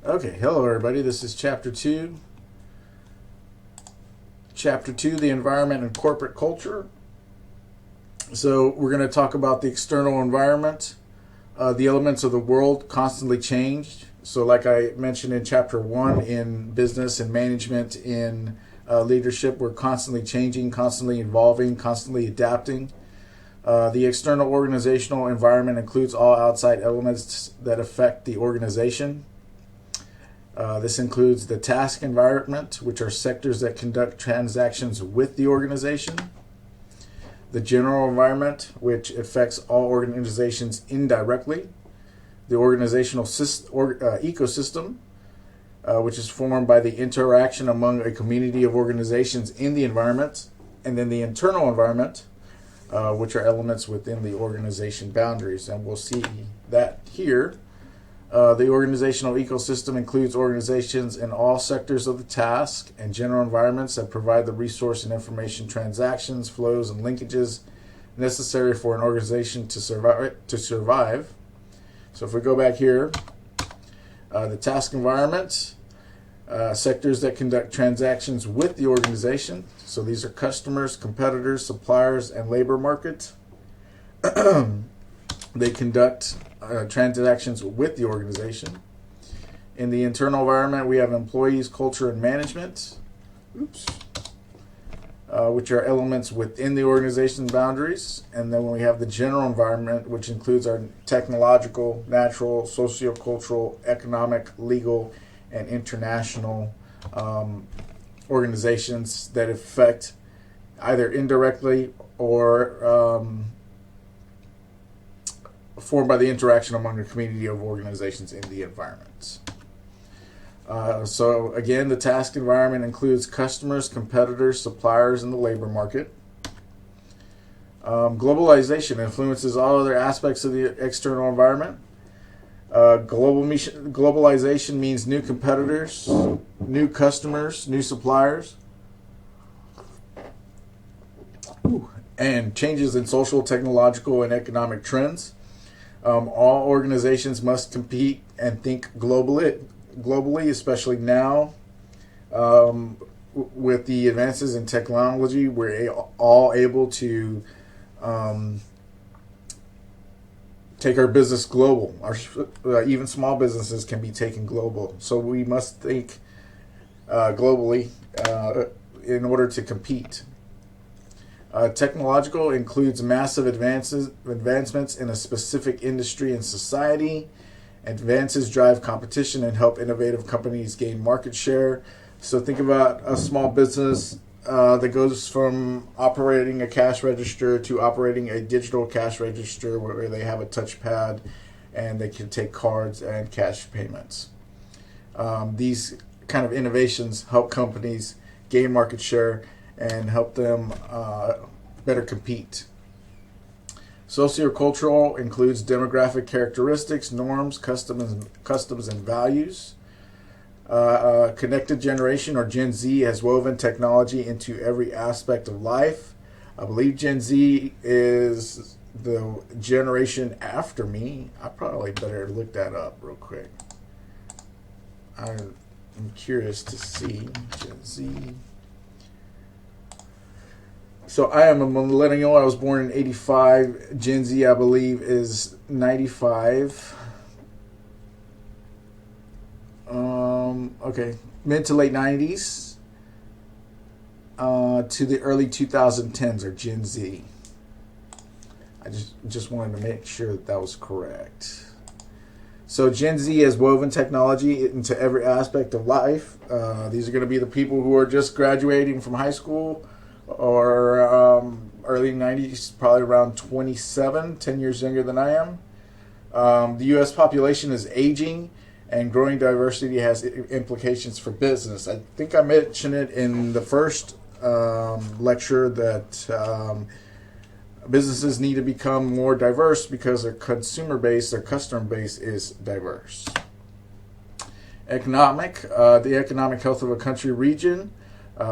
Okay, hello everybody. This is Chapter 2. Chapter 2, the environment and corporate culture. So we're going to talk about the external environment. The elements of the world constantly change. So like I mentioned in Chapter 1, in business and management, in leadership, we're constantly changing, constantly evolving, constantly adapting. The external organizational environment includes all outside elements that affect the organization. This includes the task environment, which are sectors that conduct transactions with the organization. The general environment, which affects all organizations indirectly. The organizational ecosystem, which is formed by the interaction among a community of organizations in the environment. And then the internal environment, which are elements within the organization boundaries. And we'll see that here. The organizational ecosystem includes organizations in all sectors of the task and general environments that provide the resource and information transactions, flows, and linkages necessary for an organization to survive. So if we go back here, the task environment, sectors that conduct transactions with the organization. So these are customers, competitors, suppliers, and labor market. They conduct transactions with the organization. In the internal environment, we have employees, culture, and management, which are elements within the organization's boundaries. And then we have the general environment, which includes our technological, natural, sociocultural, economic, legal, and international organizations that affect either indirectly or formed by the interaction among a community of organizations in the environment. So again, the task environment includes customers, competitors, suppliers, and the labor market. Globalization influences all other aspects of the external environment. Globalization means new competitors, new customers, new suppliers, and changes in social, technological, and economic trends. All organizations must compete and think globally, especially now. With the advances in technology, we're all able to take our business global. Even small businesses can be taken global. So we must think globally in order to compete. Technological includes massive advancements in a specific industry and society. Advances drive competition and help innovative companies gain market share. So think about a small business that goes from operating a cash register to operating a digital cash register where they have a touchpad and they can take cards and cash payments. These kind of innovations help companies gain market share and help them better compete. Sociocultural includes demographic characteristics, norms, customs, and values. Connected generation, or Gen Z, has woven technology into every aspect of life. I believe Gen Z is the generation after me. I probably better look that up real quick. I'm curious to see Gen Z. So I am a millennial. I was born in 85. Gen Z, I believe, is 95. Okay. Mid to late 90s to the early 2010s are Gen Z. I just wanted to make sure that was correct. So Gen Z has woven technology into every aspect of life. These are going to be the people who are just graduating from high school or early 90s, probably around 27, 10 years younger than I am. The U.S. population is aging, and growing diversity has implications for business. I think I mentioned it in the first lecture that businesses need to become more diverse because their consumer base, their customer base is diverse. The economic health of a country region.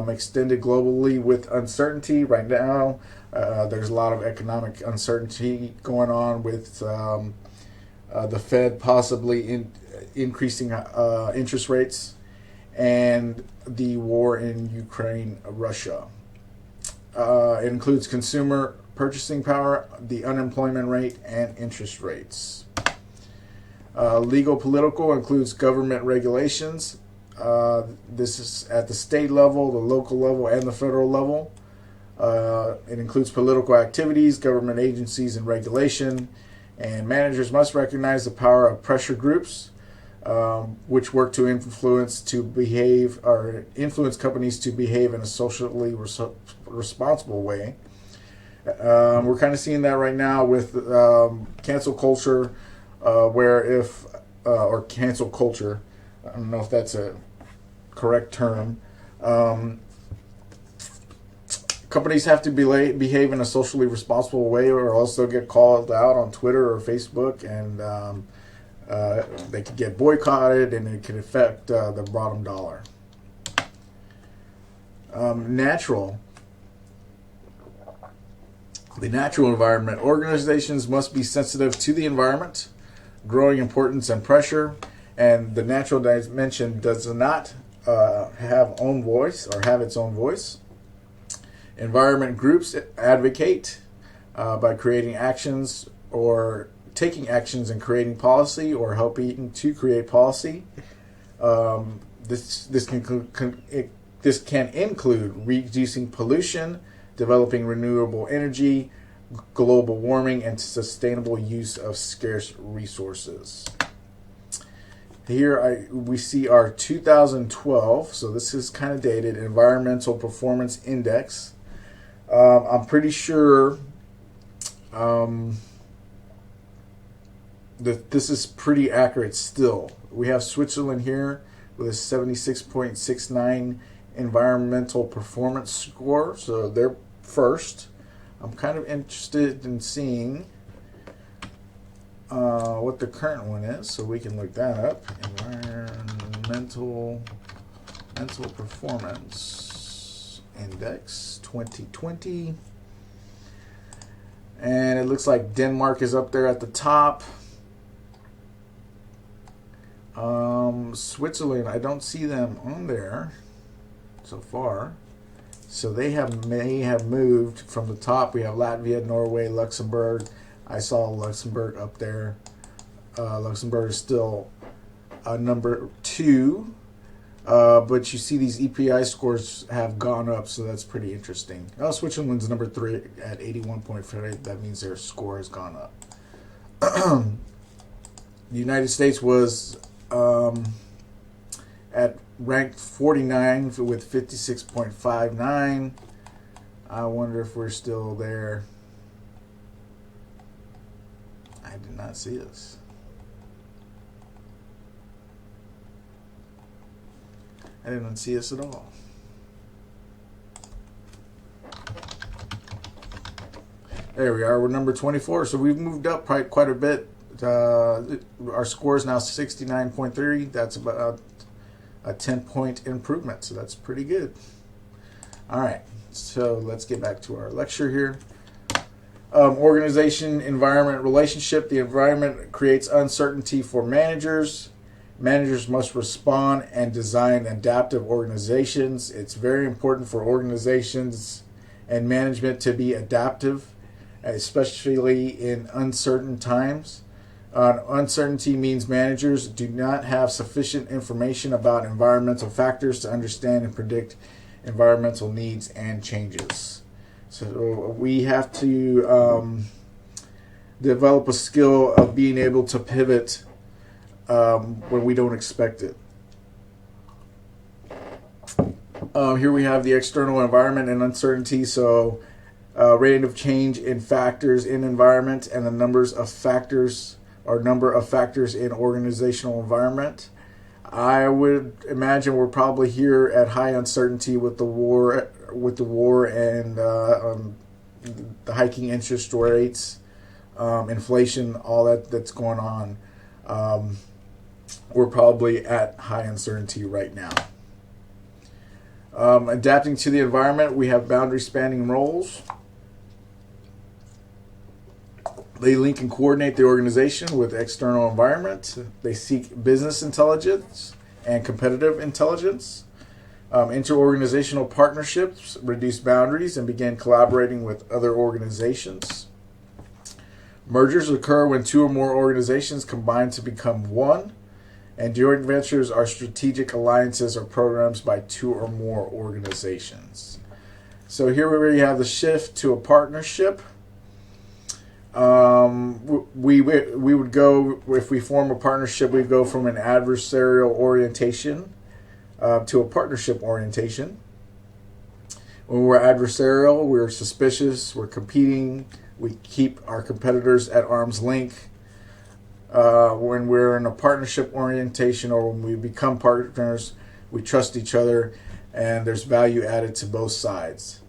Extended globally with uncertainty. Right now, there's a lot of economic uncertainty going on with the Fed possibly increasing interest rates, and the war in Ukraine, Russia. It includes consumer purchasing power, the unemployment rate, and interest rates. Legal political includes government regulations. This is at the state level, the local level, and the federal level. It includes political activities, government agencies, and regulation. And managers must recognize the power of pressure groups, which work to influence companies to behave in a socially responsible way. We're kind of seeing that right now with cancel culture, or cancel culture, I don't know if that's a correct term. Companies have to behave in a socially responsible way, or else they'll get called out on Twitter or Facebook, and they could get boycotted, and it could affect the bottom dollar. The natural environment. Organizations must be sensitive to the environment, growing importance and pressure, and the natural dimension does not have its own voice. Environment groups advocate by creating actions or taking actions and creating policy or helping to create policy. This can include reducing pollution, developing renewable energy, global warming, and sustainable use of scarce resources. Here we see our 2012, so this is kind of dated, Environmental Performance Index. I'm pretty sure that this is pretty accurate still. We have Switzerland here with a 76.69 environmental performance score, so they're first. I'm kind of interested in seeing what the current one is, so we can look that up. Environmental Performance Index 2020. And it looks like Denmark is up there at the top. Switzerland, I don't see them on there so far. So they may have moved from the top. We have Latvia, Norway, Luxembourg. I saw Luxembourg up there. Luxembourg is still number 2. But you see these EPI scores have gone up, so that's pretty interesting. Switzerland's number 3 at 81.5. That means their score has gone up. The United States was at ranked 49 with 56.59. I wonder if we're still there. I did not see this. I didn't see us at all. There we are. We're number 24. So we've moved up quite a bit. Our score is now 69.3. That's about a 10-point improvement. So that's pretty good. All right. So let's get back to our lecture here. Organization, environment, relationship. The environment creates uncertainty for managers. Managers must respond and design adaptive organizations. It's very important for organizations and management to be adaptive, especially in uncertain times. Uncertainty means managers do not have sufficient information about environmental factors to understand and predict environmental needs and changes. So we have to develop a skill of being able to pivot when we don't expect it. Here we have the external environment and uncertainty. So rate of change in factors in environment and the number of factors in organizational environment. I would imagine we're probably here at high uncertainty with the war and the hiking interest rates, inflation, all that's going on. We're probably at high uncertainty right now. Adapting to the environment, we have boundary spanning roles. They link and coordinate the organization with external environment. They seek business intelligence and competitive intelligence. Interorganizational partnerships reduce boundaries and begin collaborating with other organizations. Mergers occur when two or more organizations combine to become one. And joint ventures are strategic alliances or programs by two or more organizations. So here we have the shift to a partnership. We would go, if we form a partnership, we'd go from an adversarial orientation to a partnership orientation. When we're adversarial, we're suspicious, we're competing, we keep our competitors at arm's length. When we're in a partnership orientation, or when we become partners, we trust each other and there's value added to both sides.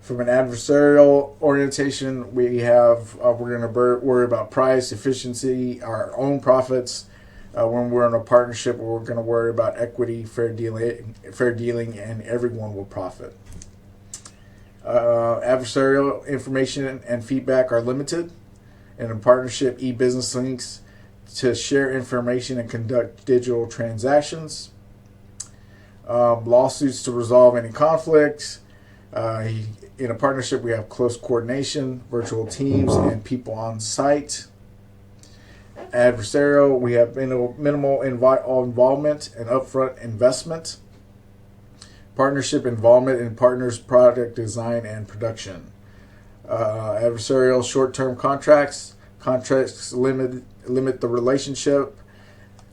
From an adversarial orientation, we have we're going to worry about price, efficiency, our own profits. When we're in a partnership, we're going to worry about equity, fair dealing, and everyone will profit. Adversarial information and feedback are limited. In a partnership, e-business links to share information and conduct digital transactions. Lawsuits to resolve any conflicts. In a partnership, we have close coordination, virtual teams, and people on site. Adversarial, we have minimal involvement and upfront investment. Partnership involvement in partners' product design and production. Adversarial, short-term contracts. Contracts limit the relationship,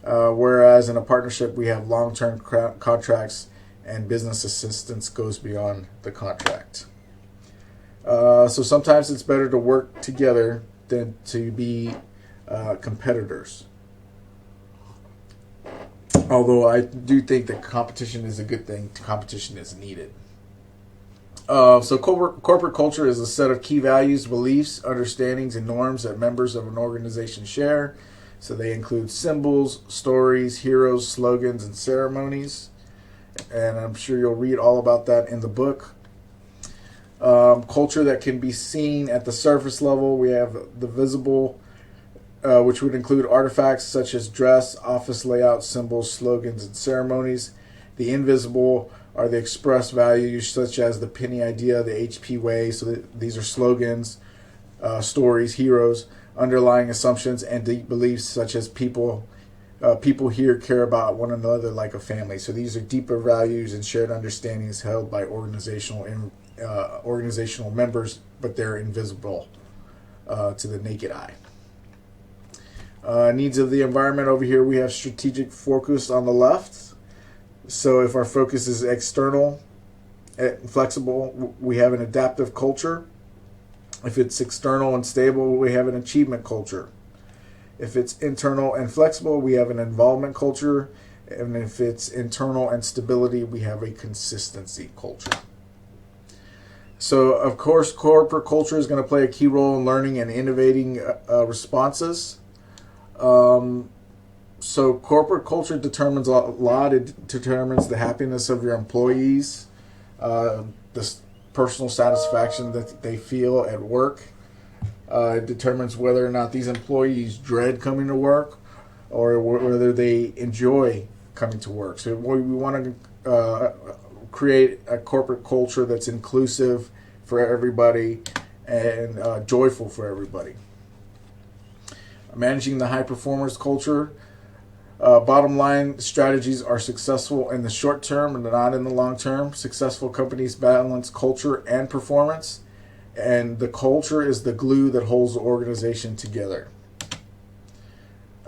whereas in a partnership, we have long-term contracts and business assistance goes beyond the contract. So sometimes it's better to work together than to be competitors. Although I do think that competition is a good thing, competition is needed. So corporate culture is a set of key values, beliefs, understandings, and norms that members of an organization share. So they include symbols, stories, heroes, slogans, and ceremonies. And I'm sure you'll read all about that in the book. Culture that can be seen at the surface level. We have the visible, which would include artifacts such as dress, office layout, symbols, slogans, and ceremonies. The invisible are the express values such as the penny idea, the HP way. So these are slogans, stories, heroes, underlying assumptions, and deep beliefs such as people here care about one another like a family. So these are deeper values and shared understandings held by organizational members, but they're invisible to the naked eye. Needs of the environment over here, we have strategic focus on the left. So if our focus is external and flexible, we have an adaptive culture. If it's external and stable, we have an achievement culture. If it's internal and flexible, we have an involvement culture. And if it's internal and stability, we have a consistency culture. So, of course, corporate culture is going to play a key role in learning and innovating responses. So corporate culture determines a lot. It determines the happiness of your employees, the personal satisfaction that they feel at work. It determines whether or not these employees dread coming to work or whether they enjoy coming to work. So we want to create a corporate culture that's inclusive for everybody and joyful for everybody. Managing the high performers culture. Bottom line, strategies are successful in the short term and not in the long term. Successful companies balance culture and performance, and the culture is the glue that holds the organization together.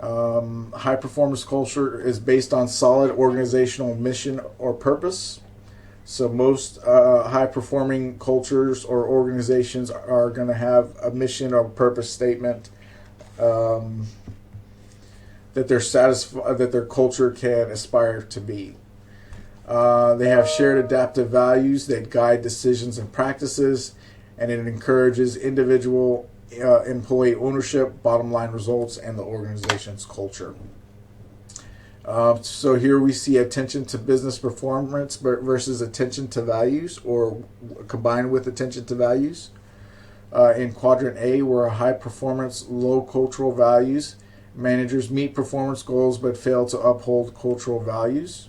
High performance culture is based on solid organizational mission or purpose. So most high performing cultures or organizations are going to have a mission or purpose statement that they're satisfied, that their culture can aspire to be. They have shared adaptive values that guide decisions and practices, and it encourages individual employee ownership, bottom line results, and the organization's culture. So here we see attention to business performance versus attention to values, or combined with attention to values. In quadrant A, we're high performance, low cultural values. Managers meet performance goals but fail to uphold cultural values.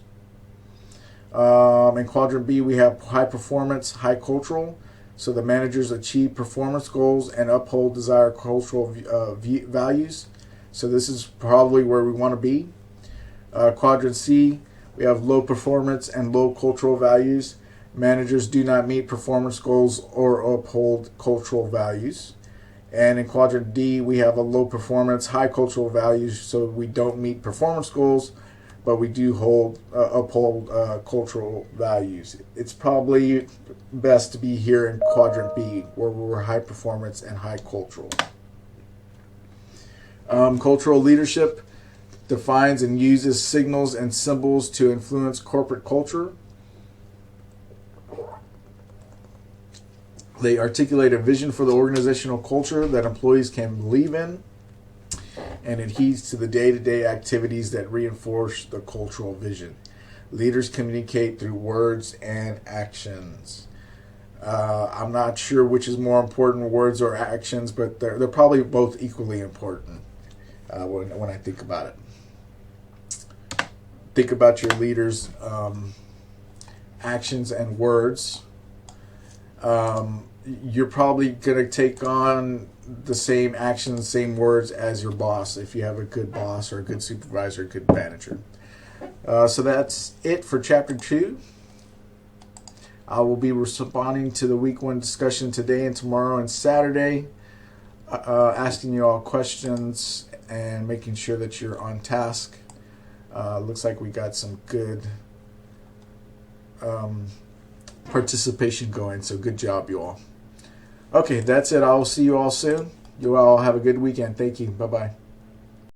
In quadrant B, we have high performance, high cultural. So the managers achieve performance goals and uphold desired cultural values. So this is probably where we want to be. Quadrant C, we have low performance and low cultural values. Managers do not meet performance goals or uphold cultural values. And in quadrant D, we have a low performance, high cultural values. So we don't meet performance goals, but we do uphold cultural values. It's probably best to be here in quadrant B, where we're high performance and high cultural. Cultural leadership defines and uses signals and symbols to influence corporate culture. They articulate a vision for the organizational culture that employees can believe in, and adheres to the day-to-day activities that reinforce the cultural vision. Leaders communicate through words and actions. I'm not sure which is more important, words or actions, but they're probably both equally important when I think about it. Think about your leaders' actions and words. You're probably going to take on the same actions, same words as your boss if you have a good boss or a good supervisor, a good manager. So that's it for Chapter 2. I will be responding to the Week 1 discussion today and tomorrow and Saturday, asking you all questions and making sure that you're on task. Looks like we got some good participation going, so good job, you all. Okay, that's it. I will see you all soon. You all have a good weekend. Thank you. Bye-bye.